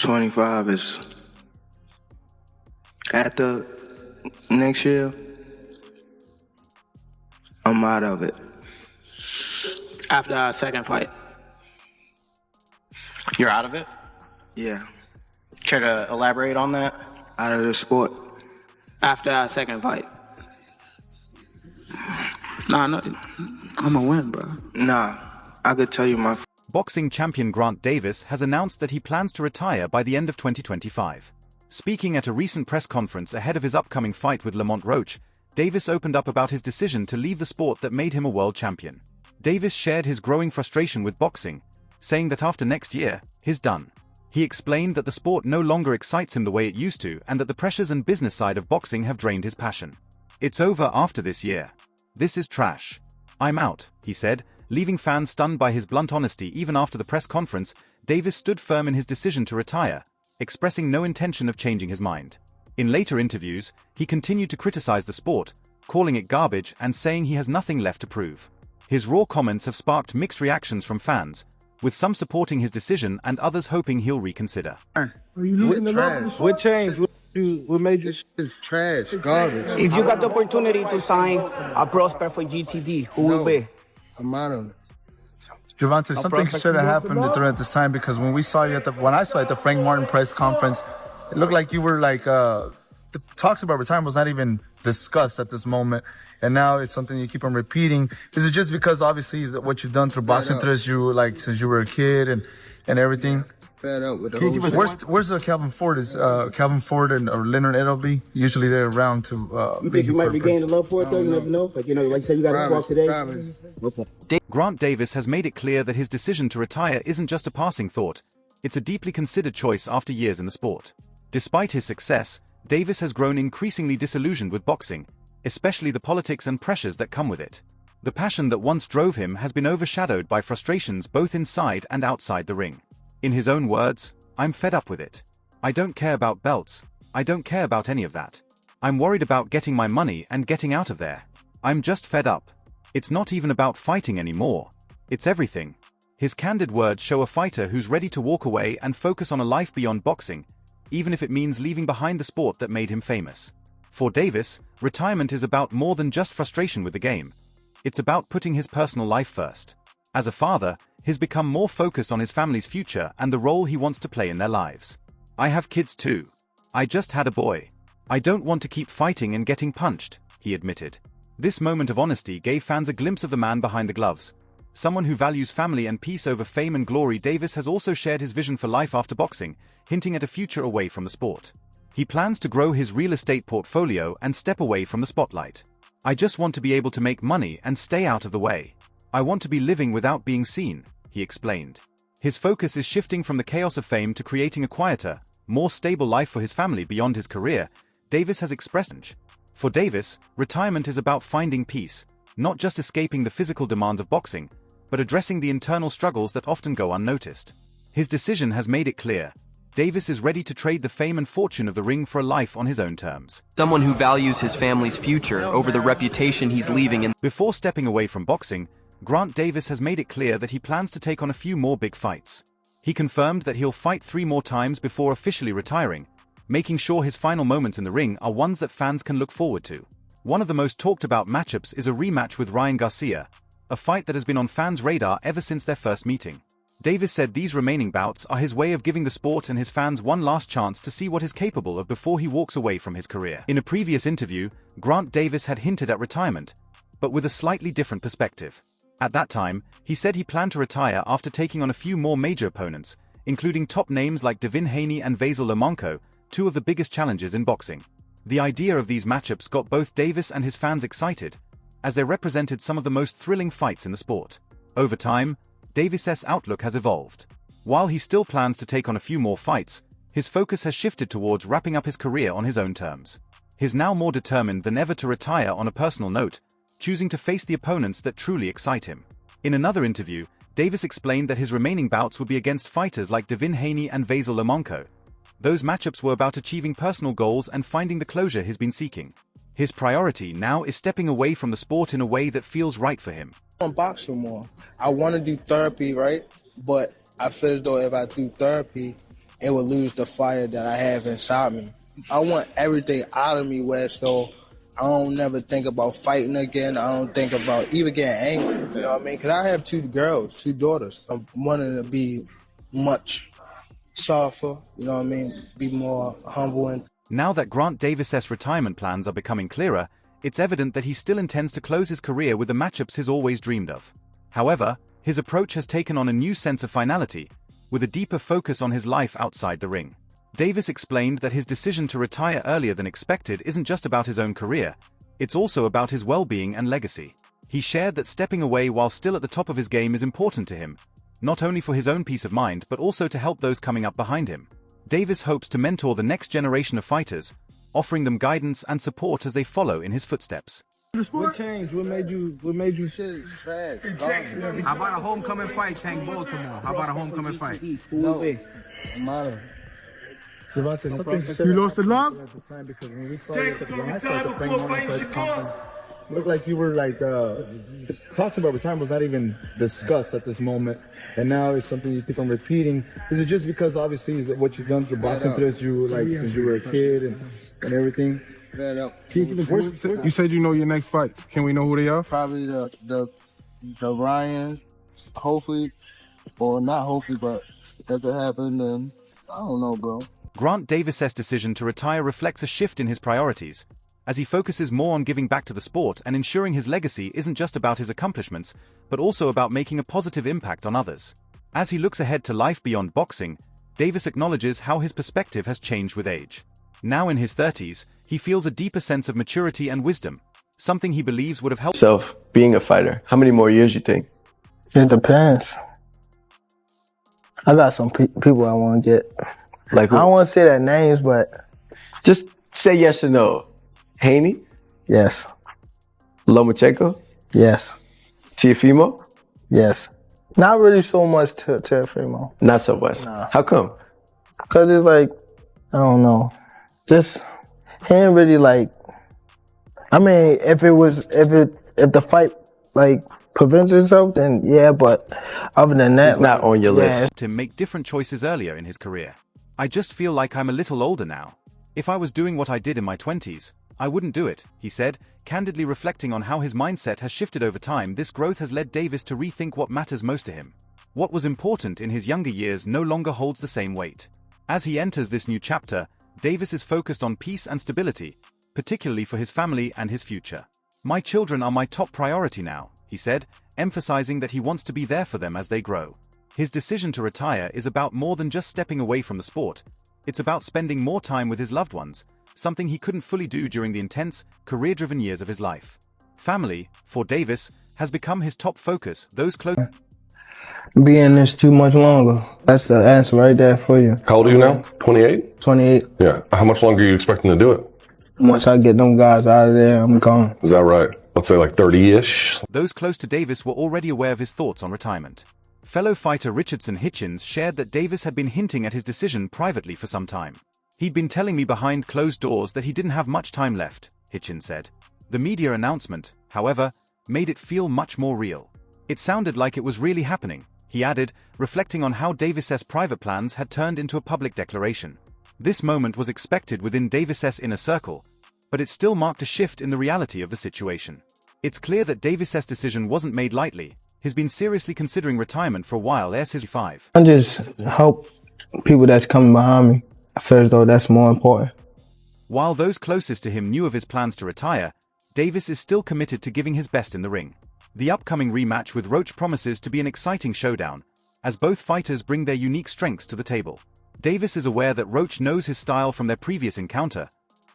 25 is after next year, I'm out of it. After our second fight. You're out of it? Yeah, Care to elaborate on that? out of the sport. After our second fight. Nah, no, I'm gonna win, bro. Nah, I could tell you my Boxing champion Gervonta Davis has announced that he plans to retire by the end of 2025. Speaking at a recent press conference ahead of his upcoming fight with Lamont Roach, Davis opened up about his decision to leave the sport that made him a world champion. Davis shared his growing frustration with boxing, saying that after next year, he's done. He explained that the sport no longer excites him the way it used to and that the pressures and business side of boxing have drained his passion. It's over after this year. This is trash. I'm out, he said, leaving fans stunned by his blunt honesty. Even after the press conference, Davis stood firm in his decision to retire, expressing no intention of changing his mind. In later interviews, he continued to criticize the sport, calling it garbage and saying he has nothing left to prove. His raw comments have sparked mixed reactions from fans, with some supporting his decision and others hoping he'll reconsider. What changed? What made this shit trash, garbage? If you got the opportunity to sign a prospect for GTD, who will be? I'm out of it. Gervonta, something should have happened during this time, because when I saw you at the Frank Martin press conference, it looked like you were like the talks about retirement was not even discussed at this moment, and now it's something you keep on repeating. Is it just because obviously what you've done through boxing since you were a kid and everything? Fed up with the whole shit. Where's Calvin Ford? Is Calvin Ford or Leonard Edelby? Usually they're around to. You think you might be gaining love for it though? You never know. Like you said, you got to walk today. Gervonta Davis has made it clear that his decision to retire isn't just a passing thought. It's a deeply considered choice after years in the sport. Despite his success, Davis has grown increasingly disillusioned with boxing, especially the politics and pressures that come with it. The passion that once drove him has been overshadowed by frustrations both inside and outside the ring. In his own words, "I'm fed up with it. I don't care about belts. I don't care about any of that. I'm worried about getting my money and getting out of there. I'm just fed up. It's not even about fighting anymore. It's everything." His candid words show a fighter who's ready to walk away and focus on a life beyond boxing, even if it means leaving behind the sport that made him famous. For Davis, retirement is about more than just frustration with the game. It's about putting his personal life first. As a father, he's become more focused on his family's future and the role he wants to play in their lives. "I have kids too. I just had a boy. I don't want to keep fighting and getting punched," he admitted. This moment of honesty gave fans a glimpse of the man behind the gloves. Someone who values family and peace over fame and glory. Davis has also shared his vision for life after boxing, hinting at a future away from the sport. He plans to grow his real estate portfolio and step away from the spotlight. "I just want to be able to make money and stay out of the way. I want to be living without being seen," he explained. His focus is shifting from the chaos of fame to creating a quieter, more stable life for his family beyond his career, Davis has expressed. For Davis, retirement is about finding peace, not just escaping the physical demands of boxing, but addressing the internal struggles that often go unnoticed. His decision has made it clear. Davis is ready to trade the fame and fortune of the ring for a life on his own terms. Someone who values his family's future over the reputation he's leaving in. Before stepping away from boxing, Gervonta Davis has made it clear that he plans to take on a few more big fights. He confirmed that he'll fight 3 more times before officially retiring, making sure his final moments in the ring are ones that fans can look forward to. One of the most talked about matchups is a rematch with Ryan Garcia, a fight that has been on fans' radar ever since their first meeting. Davis said these remaining bouts are his way of giving the sport and his fans one last chance to see what he's capable of before he walks away from his career. In a previous interview, Gervonta Davis had hinted at retirement, but with a slightly different perspective. At that time, he said he planned to retire after taking on a few more major opponents, including top names like Devin Haney and Vasyl Lomachenko, 2 of the biggest challenges in boxing. The idea of these matchups got both Davis and his fans excited, as they represented some of the most thrilling fights in the sport. Over time, Davis's outlook has evolved. While he still plans to take on a few more fights, his focus has shifted towards wrapping up his career on his own terms. He's now more determined than ever to retire on a personal note, choosing to face the opponents that truly excite him. In another interview, Davis explained that his remaining bouts would be against fighters like Devin Haney and Vasyl Lomachenko. Those matchups were about achieving personal goals and finding the closure he's been seeking. His priority now is stepping away from the sport in a way that feels right for him. I want to box more. I want to do therapy, right? But I feel as though if I do therapy, it would lose the fire that I have inside me. I want everything out of me where so I don't never think about fighting again. I don't think about even getting angry. You know what I mean? Because I have 2 girls, 2 daughters. I'm wanting to be much softer, you know what I mean? Be more humble. And Now that Grant Davis's retirement plans are becoming clearer, it's evident that he still intends to close his career with the matchups he's always dreamed of. However, his approach has taken on a new sense of finality, with a deeper focus on his life outside the ring. Davis explained that his decision to retire earlier than expected isn't just about his own career, it's also about his well-being and legacy. He shared that stepping away while still at the top of his game is important to him, not only for his own peace of mind but also to help those coming up behind him. Davis hopes to mentor the next generation of fighters, offering them guidance and support as they follow in his footsteps. what changed? What made you shit trash? How about a homecoming fight, Tank Baltimore? How about a homecoming fight? No, matter. Gervonta, you lost the love? Because when we saw you when I saw the Frank Martin press conference, it looked like you were like, talks about retirement was not even discussed at this moment, and now it's something you keep on repeating. Is it just because obviously what you've done for boxing through you like since you were a kid and everything? You said you know your next fights. Can we know who they are? Probably the Ryans, hopefully, or not hopefully, but if it happened, then I don't know, bro. Grant Davis's decision to retire reflects a shift in his priorities, as he focuses more on giving back to the sport and ensuring his legacy isn't just about his accomplishments, but also about making a positive impact on others. As he looks ahead to life beyond boxing, Davis acknowledges how his perspective has changed with age. Now in his 30s, he feels a deeper sense of maturity and wisdom, something he believes would have helped himself being a fighter. How many more years you think? It depends. I got some people I want to get. Like who? I don't want to say their names, but just say yes or no. Haney? Yes. Lomachenko? Yes. Teofimo? Yes. Not really so much to Teofimo. Not so much. Nah. How come? Cause it's like, I don't know. Just he ain't really like. I mean, if the fight like prevents itself, then yeah. But other than that, it's not on your list. To make different choices earlier in his career. I just feel like I'm a little older now. If I was doing what I did in my 20s, I wouldn't do it, he said, candidly reflecting on how his mindset has shifted over time. This growth has led Davis to rethink what matters most to him. What was important in his younger years no longer holds the same weight. As he enters this new chapter, Davis is focused on peace and stability, particularly for his family and his future. My children are my top priority now, he said, emphasizing that he wants to be there for them as they grow. His decision to retire is about more than just stepping away from the sport. It's about spending more time with his loved ones, something he couldn't fully do during the intense, career-driven years of his life. Family, for Davis, has become his top focus. Those close be in this too much longer. That's the answer right there for you. How old are you now? 28? 28. Yeah. How much longer are you expecting to do it? Once I get them guys out of there, I'm gone. Is that right? Let's say like 30-ish? Those close to Davis were already aware of his thoughts on retirement. Fellow fighter Richardson Hitchens shared that Davis had been hinting at his decision privately for some time. He'd been telling me behind closed doors that he didn't have much time left, Hitchens said. The media announcement, however, made it feel much more real. It sounded like it was really happening, he added, reflecting on how Davis's private plans had turned into a public declaration. This moment was expected within Davis's inner circle, but it still marked a shift in the reality of the situation. It's clear that Davis's decision wasn't made lightly. He's been seriously considering retirement for a while. He's 5. I just help people that's coming behind me. I feel as though that's more important. While those closest to him knew of his plans to retire, Davis is still committed to giving his best in the ring. The upcoming rematch with Roach promises to be an exciting showdown, as both fighters bring their unique strengths to the table. Davis is aware that Roach knows his style from their previous encounter,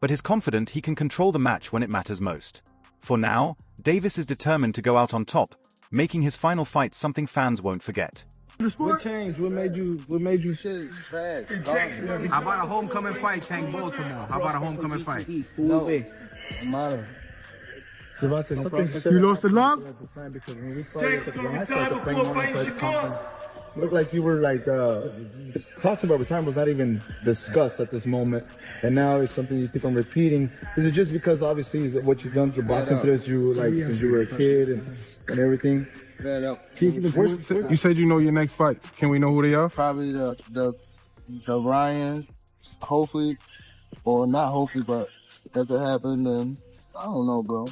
but is confident he can control the match when it matters most. For now, Davis is determined to go out on top, making his final fight something fans won't forget. What changed? What made you shit trash? How about a homecoming fight, Tank Baltimore? How about a homecoming fight? No, matter. Gervonta, you lost the love? Because when we saw you when I saw the Frank Martin press conference, it looked like you were like, talks about retirement was not even discussed at this moment, and now it's something you keep on repeating. Is it just because obviously what you've done for boxing through you like since you were a kid and everything? You said you know your next fights. Can we know who they are? Probably the So Ryan, hopefully, or not hopefully, but if it happened, then I don't know, bro.